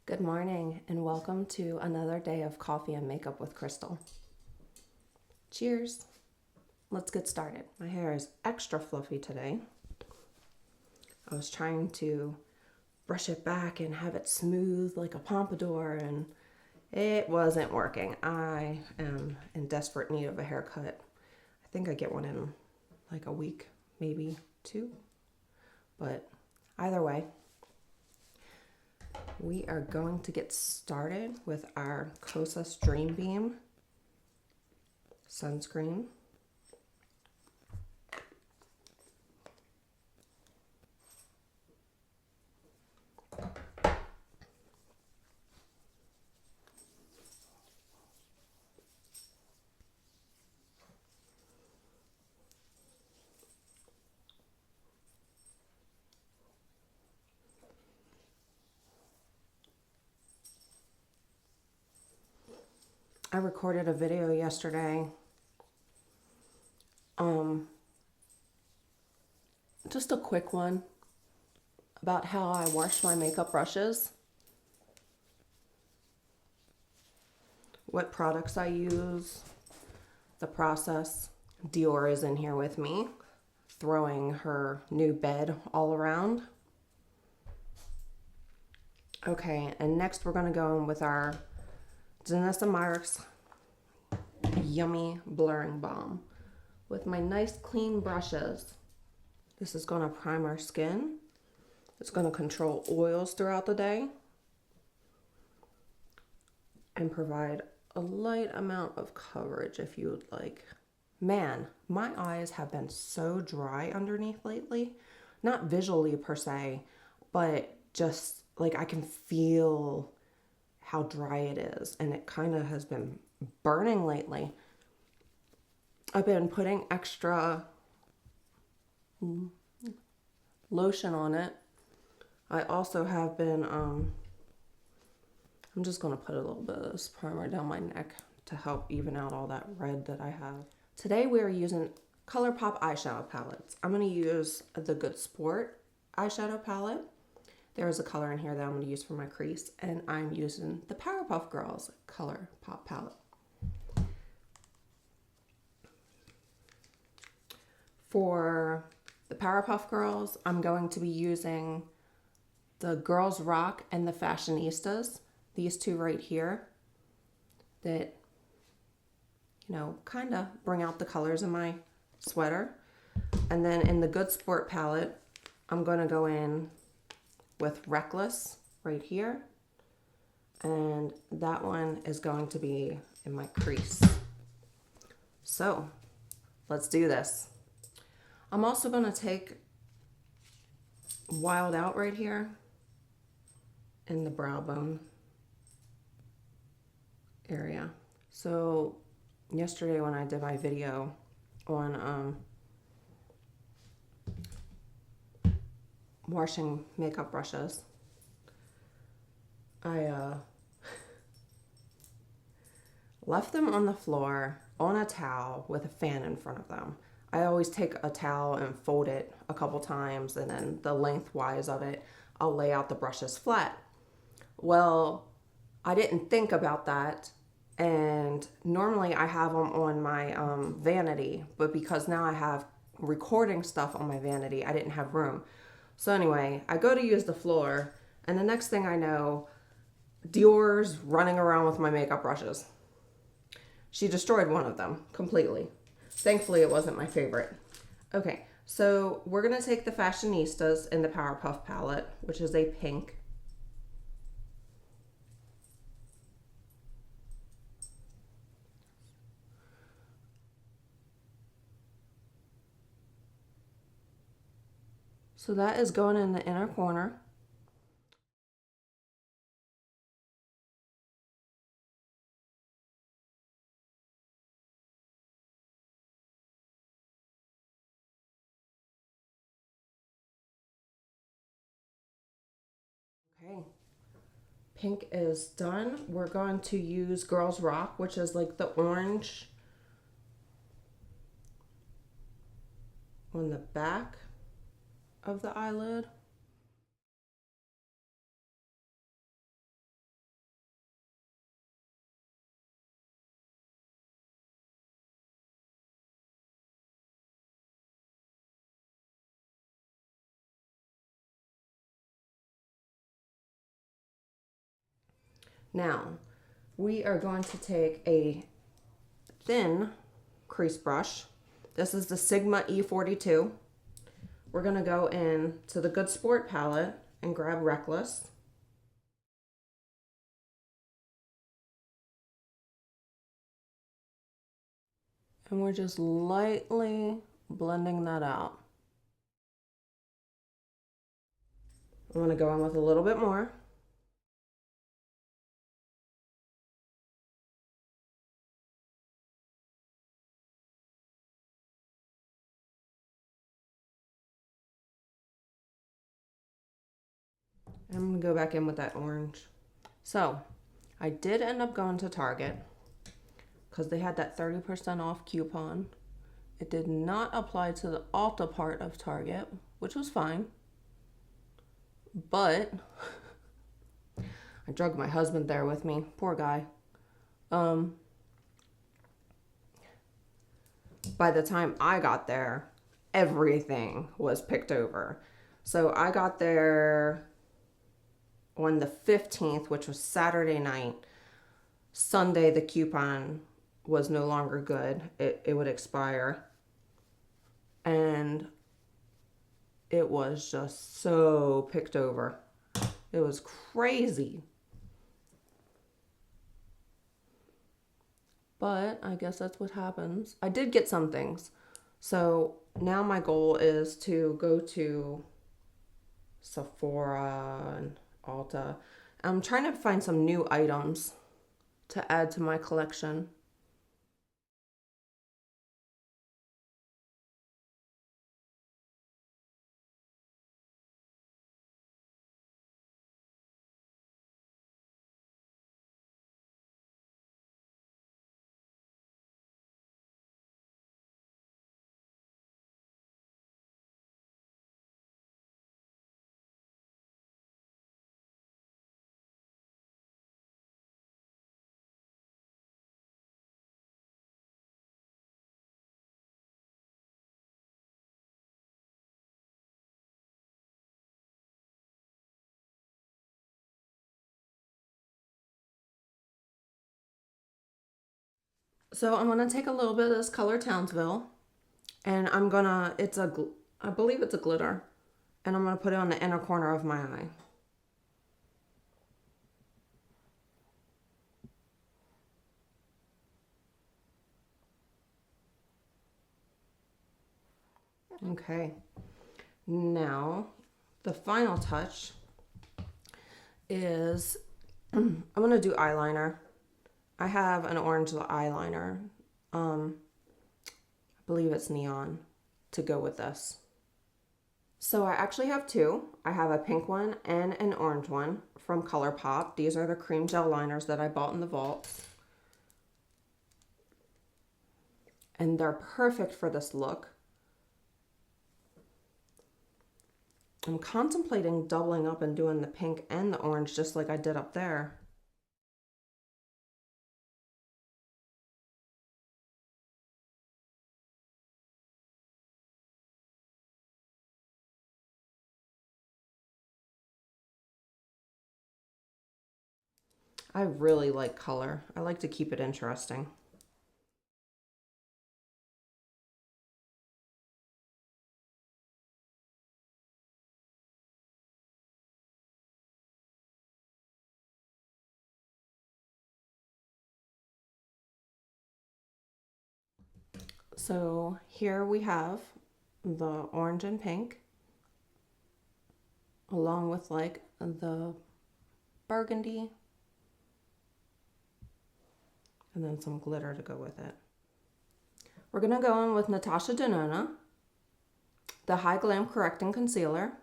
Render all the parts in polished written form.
Good morning and welcome to another day of coffee and makeup with Crystal. Cheers. Let's get started. My hair is extra fluffy today. I was trying to brush it back and have it smooth like a pompadour and it wasn't working. I am in desperate need of a haircut. I think I get one in like a week, maybe two. But either way, we are going to get started with our Kosas Dream Beam sunscreen. I recorded a video yesterday, just a quick one about how I wash my makeup brushes, what products I use, the process. Dior is in here with me, throwing her new bed all around. Okay, and next we're gonna go in with our Danessa Myricks Yummy Blurring Balm with my nice clean brushes. This is gonna prime our skin. It's gonna control oils throughout the day and provide a light amount of coverage if you would like. Man, my eyes have been so dry underneath lately. Not visually per se, but just like I can feel how dry it is, and it kind of has been burning lately. I've been putting extra lotion on it. I also have been, I'm just going to put a little bit of this primer down my neck to help even out all that red that I have. Today we are using ColourPop eyeshadow palettes. I'm going to use the Good Sport eyeshadow palette. There is a color in here that I'm going to use for my crease, and I'm using the Powerpuff Girls ColourPop palette. For the Powerpuff Girls, I'm going to be using the Girls Rock and the Fashionistas, these two right here, that, you know, kind of bring out the colors in my sweater. And then in the Good Sport palette, I'm going to go in with Reckless right here, and that one is going to be in my crease. So let's do this. I'm also going to take Wild Out right here in the brow bone area. So yesterday when I did my video on washing makeup brushes, I left them on the floor on a towel with a fan in front of them. I always take a towel and fold it a couple times, and then the lengthwise of it, I'll lay out the brushes flat. Well, I didn't think about that, and normally I have them on my vanity, but because now I have recording stuff on my vanity, I didn't have room. So anyway, I go to use the floor, and the next thing I know, Dior's running around with my makeup brushes. She destroyed one of them completely. Thankfully, it wasn't my favorite. Okay, so we're going to take the Fashionistas in the Powerpuff palette, which is a pink. So that is going in the inner corner. Okay, pink is done. We're going to use Girls Rock, which is like the orange on the back of the eyelid. Now, we are going to take a thin crease brush. This is the Sigma E42. We're going to go in to the Good Sport palette and grab Reckless. And we're just lightly blending that out. I'm going to go in with a little bit more. I'm going to go back in with that orange. So, I did end up going to Target because they had that 30% off coupon. It did not apply to the Ulta part of Target, which was fine. But I drug my husband there with me. Poor guy. By the time I got there, everything was picked over. So I got there on the 15th, which was Saturday night. Sunday, the coupon was no longer good. It would expire. And it was just so picked over. It was crazy. But I guess that's what happens. I did get some things. So now my goal is to go to Sephora and Ulta. I'm trying to find some new items to add to my collection. So I'm gonna take a little bit of this color Townsville, and I'm gonna, I believe it's a glitter, and I'm gonna put it on the inner corner of my eye. Okay, now the final touch is I'm gonna do eyeliner. I have an orange eyeliner. I believe it's neon to go with this. So I actually have two. I have a pink one and an orange one from ColourPop. These are the cream gel liners that I bought in the vault. And they're perfect for this look. I'm contemplating doubling up and doing the pink and the orange just like I did up there. I really like color. I like to keep it interesting. So here we have the orange and pink, along with like the burgundy, and then some glitter to go with it. We're gonna go in with Natasha Denona, the High Glam Correcting Concealer.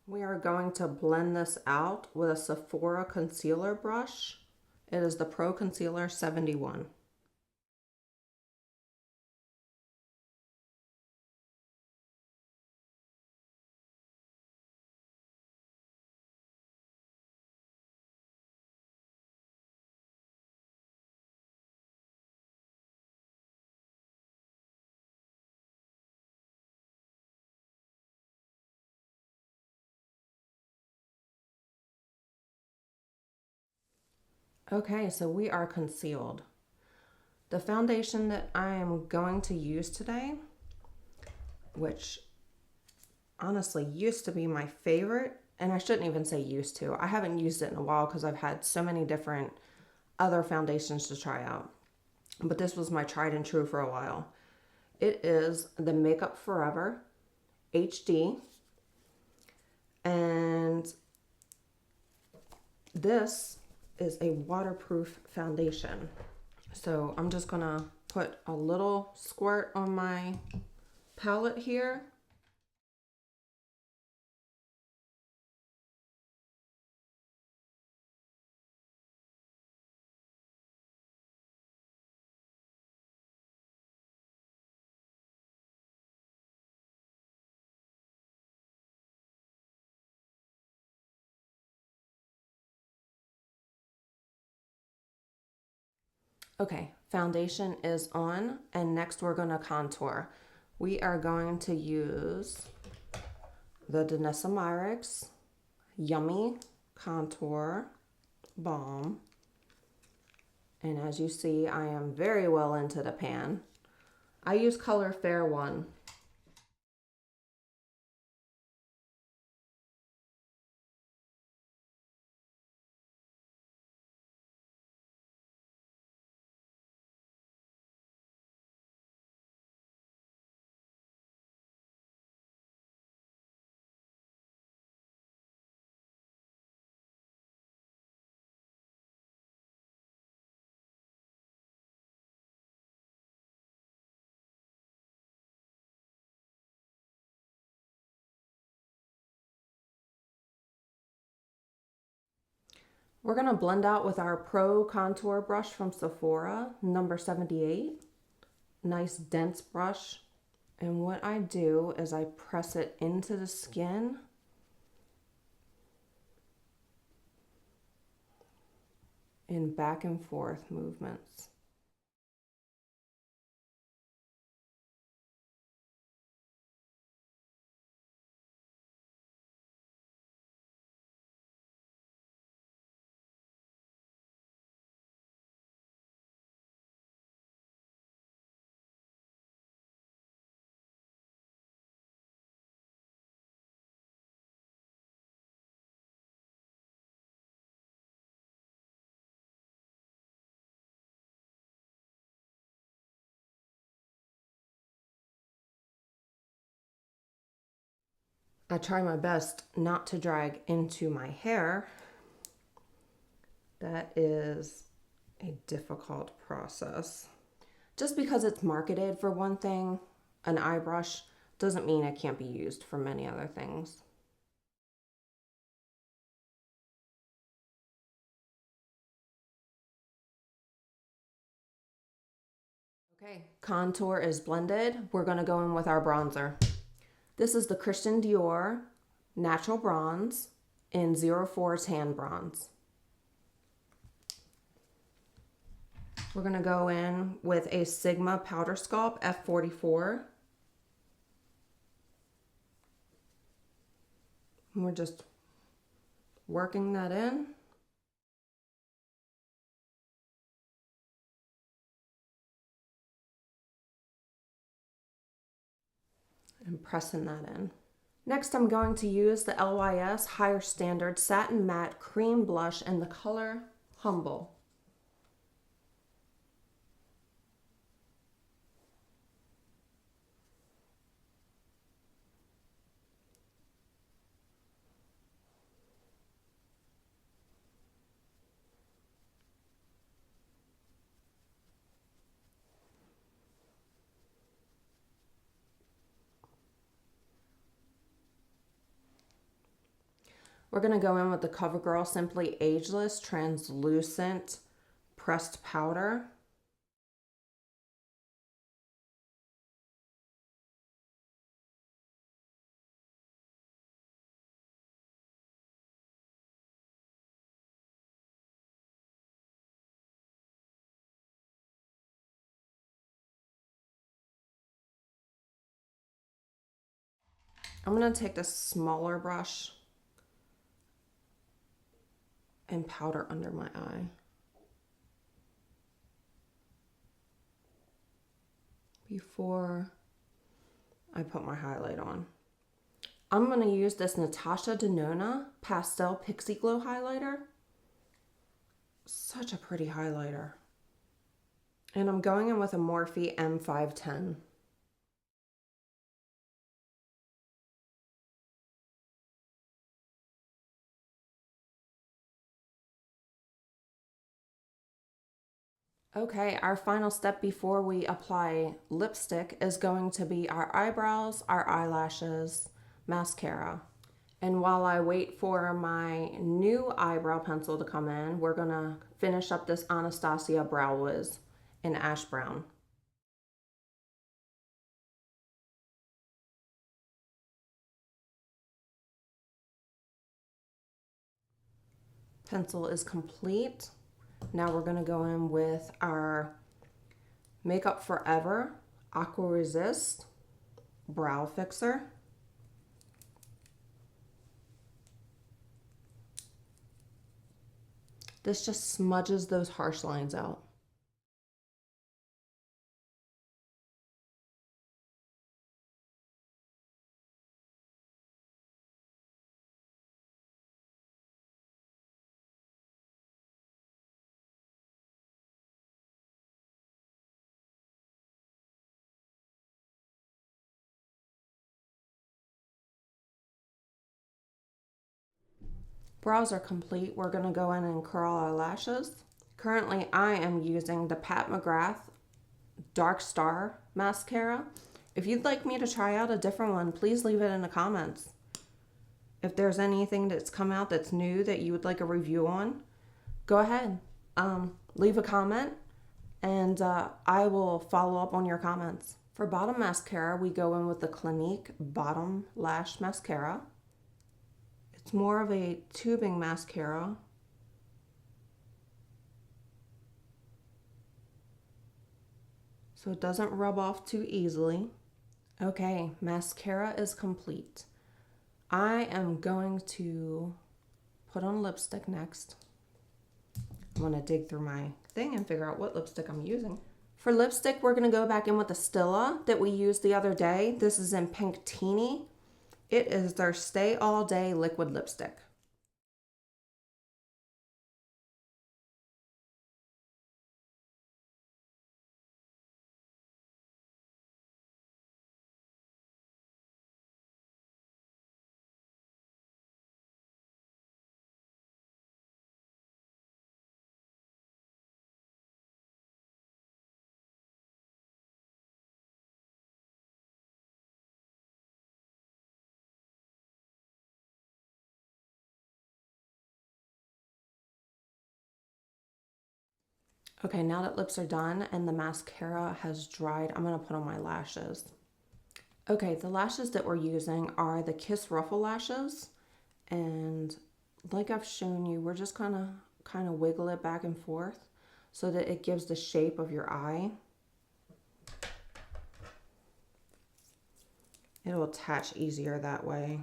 We are going to blend this out with a Sephora concealer brush. It is the Pro Concealer 71. Okay, so we are concealed. The foundation that I am going to use today, which honestly used to be my favorite, and I shouldn't even say used to. I haven't used it in a while because I've had so many different other foundations to try out. But this was my tried and true for a while. It is the Makeup Forever HD, and this is a waterproof foundation. So I'm just gonna put a little squirt on my palette here. Okay, foundation is on, and next we're gonna contour. We are going to use the Danessa Myricks Yummy Contour Balm. And as you see, I am very well into the pan. I use color Fair One. We're gonna blend out with our Pro Contour brush from Sephora, number 78. Nice dense brush. And what I do is I press it into the skin in back and forth movements. I try my best not to drag into my hair. That is a difficult process. Just because it's marketed for one thing, an eye brush, doesn't mean it can't be used for many other things. Okay, contour is blended. We're gonna go in with our bronzer. This is the Christian Dior Natural Bronze in 04 Tan Bronze. We're gonna go in with a Sigma Powder Sculpt F44. And we're just working that in. And pressing that in. Next, I'm going to use the LYS Higher Standard Satin Matte Cream Blush in the color Humble. We're going to go in with the CoverGirl Simply Ageless Translucent Pressed Powder. I'm going to take the smaller brush and powder under my eye. before I put my highlight on. I'm going to use this Natasha Denona Pastel Pixie Glow highlighter. Such a pretty highlighter. And I'm going in with a Morphe M510. Okay, our final step before we apply lipstick is going to be our eyebrows, our eyelashes, mascara. And while I wait for my new eyebrow pencil to come in, we're gonna finish up this Anastasia Brow Wiz in ash brown. Pencil is complete. Now we're gonna go in with our Makeup Forever Aqua Resist Brow Fixer. This just smudges those harsh lines out. Brows are complete. We're gonna go in and curl our lashes. Currently, I am using the Pat McGrath Dark Star mascara. If you'd like me to try out a different one, please leave it in the comments. If there's anything that's come out that's new that you would like a review on, go ahead. Leave a comment and I will follow up on your comments. For bottom mascara, we go in with the Clinique Bottom Lash Mascara. It's more of a tubing mascara. So it doesn't rub off too easily. Okay, mascara is complete. I am going to put on lipstick next. I'm gonna dig through my thing and figure out what lipstick I'm using. For lipstick, we're gonna go back in with the Stila that we used the other day. This is in Pink Teeny. It is their Stay All Day liquid lipstick. Okay, now that lips are done and the mascara has dried, I'm gonna put on my lashes. Okay, the lashes that we're using are the Kiss Ruffle lashes. And like I've shown you, we're just gonna kind of wiggle it back and forth so that it gives the shape of your eye. It'll attach easier that way.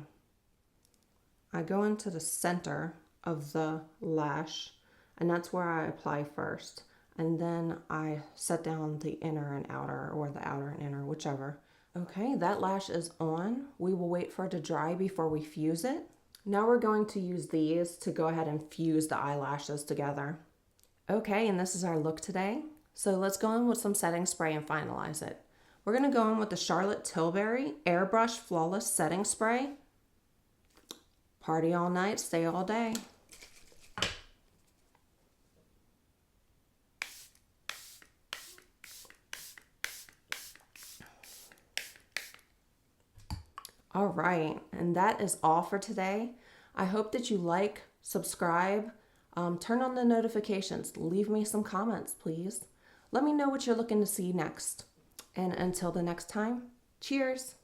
I go into the center of the lash and that's where I apply first. And then I set down the inner and outer, or the outer and inner, whichever. Okay, that lash is on. We will wait for it to dry before we fuse it. Now we're going to use these to go ahead and fuse the eyelashes together. Okay, and this is our look today. So let's go in with some setting spray and finalize it. We're gonna go in with the Charlotte Tilbury Airbrush Flawless Setting Spray. Party all night, stay all day. All right, and that is all for today. I hope that you like, subscribe, turn on the notifications, leave me some comments, please. Let me know what you're looking to see next. And until the next time, cheers.